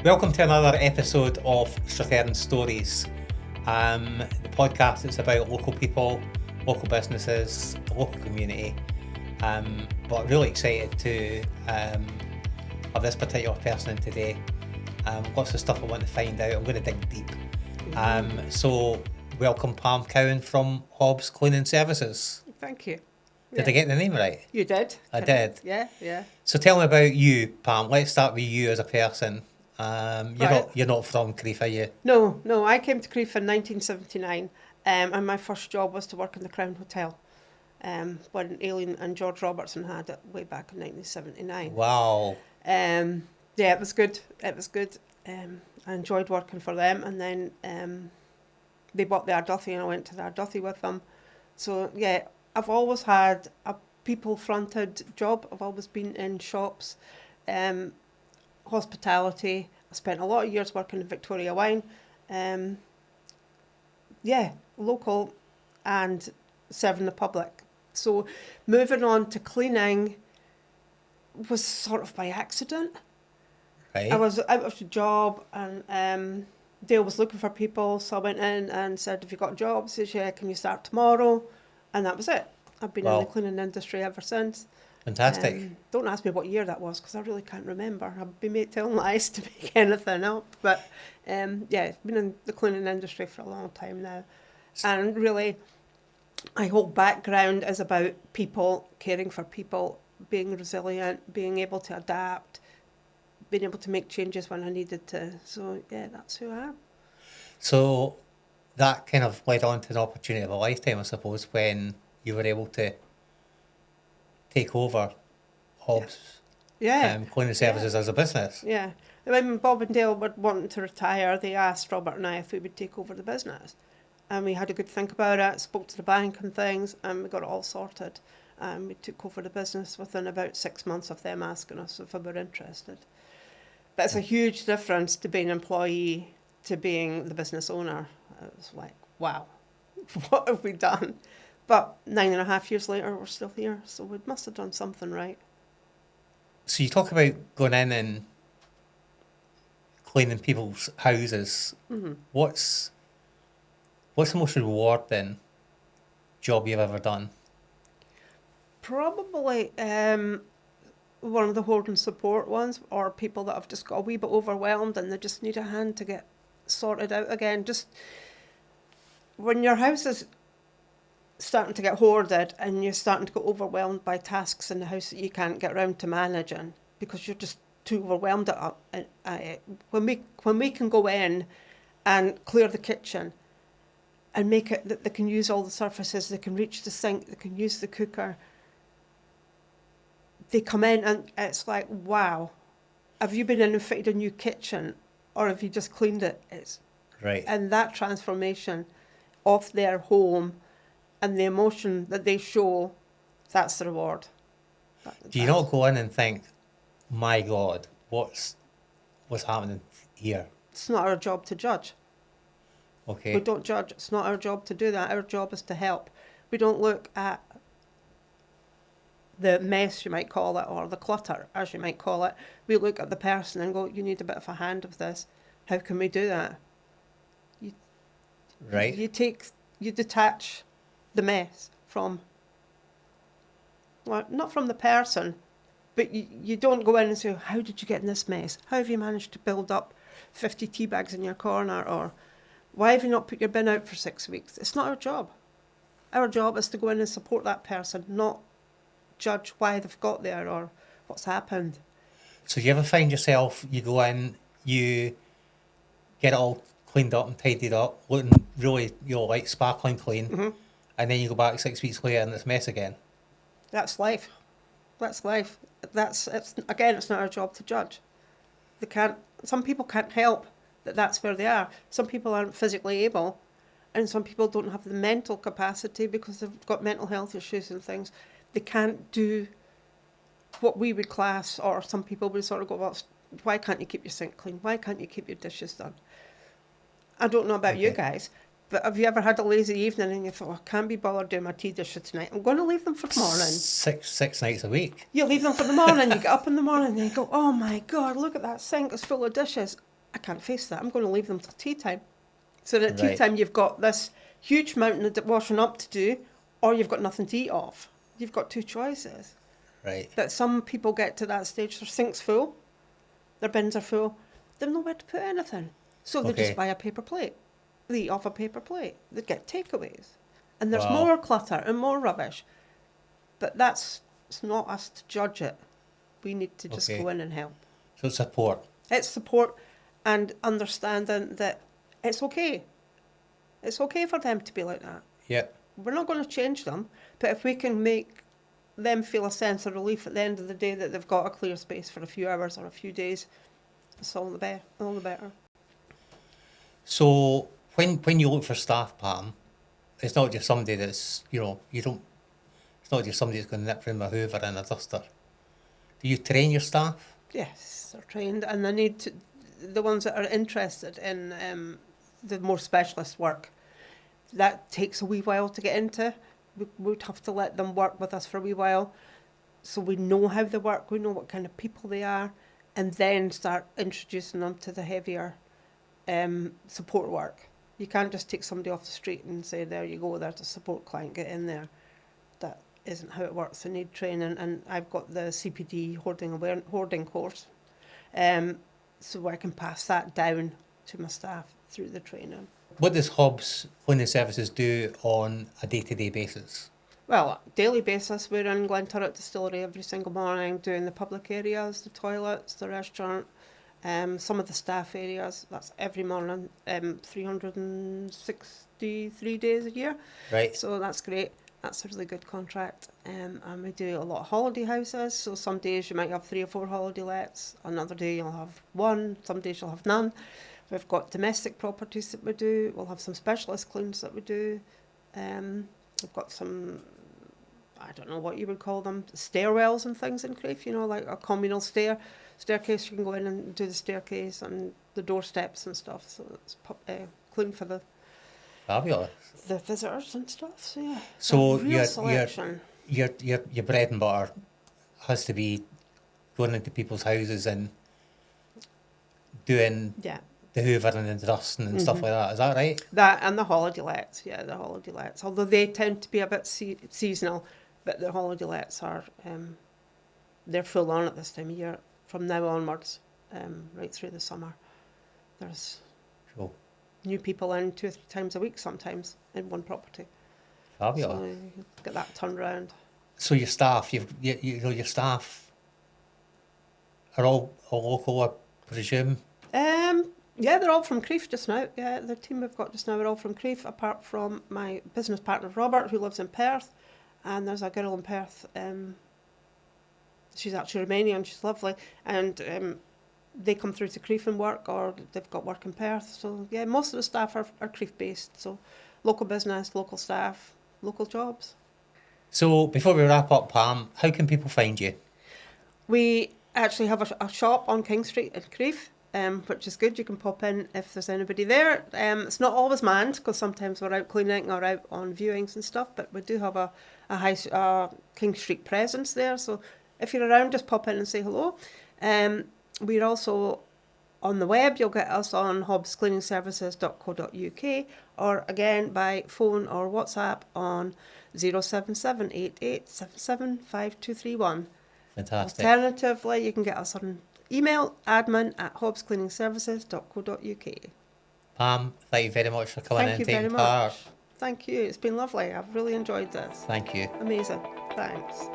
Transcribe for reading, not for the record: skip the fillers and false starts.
Welcome to another episode of Strathearn Stories. The podcast is about local people, local businesses, the local community. But I'm really excited to have this particular person in today. Lots of stuff I want to find out. I'm going to dig deep. So welcome Pam Cowan from Hobbs Cleaning Services. Thank you. Did I get the name right? You did. I did. Yeah. So tell me about you, Pam. Let's start with you as a person. You're not from Crieff, are you? No. I came to Crieff in 1979, and my first job was to work in the Crown Hotel, when Aileen and George Robertson had it way back in 1979. Wow. Yeah, it was good. I enjoyed working for them, and then they bought the Ardothy, and I went to the Ardothy with them. So yeah, I've always had a people-fronted job. I've always been in shops, hospitality. I spent a lot of years working in Victoria Wine. Local and serving the public. So moving on to cleaning was sort of by accident. Right. I was out of the job, and Dale was looking for people, so I went in and said, "Have you got jobs?" He says, "Yeah, can you start tomorrow?" And that was it. I've been in the cleaning industry ever since. Fantastic. Don't ask me what year that was, because I really can't remember. I'd be telling lies to make anything up. But I've been in the cleaning industry for a long time now. And really, my whole background is about people, caring for people, being resilient, being able to adapt, being able to make changes when I needed to. So, yeah, that's who I am. So that kind of led on to an opportunity of a lifetime, I suppose, when you were able to take over Hobbs Cleaning Services as a business. Yeah. When Bob and Dale were wanting to retire, they asked Robert and I if we would take over the business. And we had a good think about it, spoke to the bank and things, and we got it all sorted. And we took over the business within about 6 months of them asking us if we were interested. But it's a huge difference to being an employee to being the business owner. It was like, wow, what have we done? But 9.5 years later, we're still here, so we must have done something right. So you talk about going in and cleaning people's houses. Mm-hmm. What's the most rewarding job you've ever done? Probably one of the hoarding support ones, or people that have just got a wee bit overwhelmed and they just need a hand to get sorted out again. Just when your house is starting to get hoarded and you're starting to get overwhelmed by tasks in the house that you can't get around to managing because you're just too overwhelmed when we can go in and clear the kitchen and make it that they can use all the surfaces, they can reach the sink, they can use the cooker, they come in and it's like, wow, have you been in and fitted a new kitchen or have you just cleaned it? It's right. And that transformation of their home and the emotion that they show, that's the reward. Do you not go in and think, my God, what's happening here? It's not our job to judge. Okay. We don't judge. It's not our job to do that. Our job is to help. We don't look at the mess, you might call it, or the clutter, as you might call it. We look at the person and go, you need a bit of a hand with this. How can we do that? Right. You detach the mess from, well, not from the person, but you don't go in and say, how did you get in this mess? How have you managed to build up 50 tea bags in your corner? Or why have you not put your bin out for 6 weeks? It's not our job. Our job is to go in and support that person, not judge why they've got there or what's happened. So you ever find yourself, you go in, you get it all cleaned up and tidied up, looking really, like sparkling clean, mm-hmm. and then you go back 6 weeks later and it's a mess again? That's life. That's life. It's not our job to judge. Some people can't help that's where they are. Some people aren't physically able, and some people don't have the mental capacity because they've got mental health issues and things. They can't do what we would class, or some people would sort of go, well, why can't you keep your sink clean? Why can't you keep your dishes done? I don't know about you guys, but have you ever had a lazy evening and you thought, I can't be bothered doing my tea dishes tonight. I'm going to leave them for the morning. Six nights a week. You leave them for the morning. You get up in the morning and you go, oh my God, look at that sink. It's full of dishes. I can't face that. I'm going to leave them till tea time. So at tea Right. time, you've got this huge mountain of washing up to do, or you've got nothing to eat off. You've got two choices. Right. That some people get to that stage, their sink's full, their bins are full, they've nowhere to put anything. So they Okay. just buy a paper plate. They eat off a paper plate. They get takeaways. And there's Wow. more clutter and more rubbish. But it's not us to judge it. We need to just Okay. go in and help. So support. It's support and understanding that it's okay. It's okay for them to be like that. Yep. We're not going to change them, but if we can make them feel a sense of relief at the end of the day that they've got a clear space for a few hours or a few days, it's all the better. So when you look for staff, Pam, it's not just somebody that's, it's not just somebody that's going to nip round a hoover and a duster. Do you train your staff? Yes, they're trained, and they need to, the ones that are interested in the more specialist work. That takes a wee while to get into. We would have to let them work with us for a wee while, so we know how they work, we know what kind of people they are, and then start introducing them to the heavier support work. You can't just take somebody off the street and say, there you go, there's a support client, get in there. That isn't how it works. They need training, and I've got the CPD hoarding course, so I can pass that down to my staff through the training. What does Hobbs Cleaning Services do on a day-to-day basis? Well, daily basis, we're in Glenturret Distillery every single morning doing the public areas, the toilets, the restaurant, some of the staff areas. That's every morning, 363 days a year. Right. So that's great. That's a really good contract. And we do a lot of holiday houses. So some days you might have 3 or 4 holiday lets. Another day you'll have 1. Some days you'll have none. We've got domestic properties that we do. We'll have some specialist cleans that we do. We've got some, I don't know what you would call them, stairwells and things in Crieff, like a communal staircase. You can go in and do the staircase and the doorsteps and stuff. So it's clean for the Fabulous. visitors and stuff. So yeah, So a real selection. your bread and butter has to be going into people's houses and doing Yeah. the hoovering and the dusting and stuff like that. Is that right? That and the holiday lets, the holiday lets. Although they tend to be a bit seasonal, but the holiday lets are, they're full on at this time of year. From now onwards, right through the summer. There's Cool. new people in 2 or 3 times a week sometimes in one property. Fabulous. So you get that turned around. So your staff, your staff are all local, I presume? Yeah, they're all from Crieff just now. Yeah, the team we've got just now are all from Crieff, apart from my business partner Robert, who lives in Perth, and there's a girl in Perth. She's actually Romanian. She's lovely, and they come through to Crieff and work, or they've got work in Perth. So yeah, most of the staff are Crieff based. So local business, local staff, local jobs. So before we wrap up, Pam, how can people find you? We actually have a shop on King Street in Crieff, which is good. You can pop in if there's anybody there. It's not always manned because sometimes we're out cleaning or out on viewings and stuff, but we do have a King Street presence there. So if you're around, just pop in and say hello. We're also on the web. You'll get us on hobbscleaningservices.co.uk, or again by phone or WhatsApp on 077 8877 5231. Fantastic. Alternatively, you can get us on email, admin@hobbscleaningservices.co.uk. Pam, thank you very much for coming in Thank you and taking very part. much. Thank you. It's been lovely. I've really enjoyed this. Thank you. Amazing. Thanks.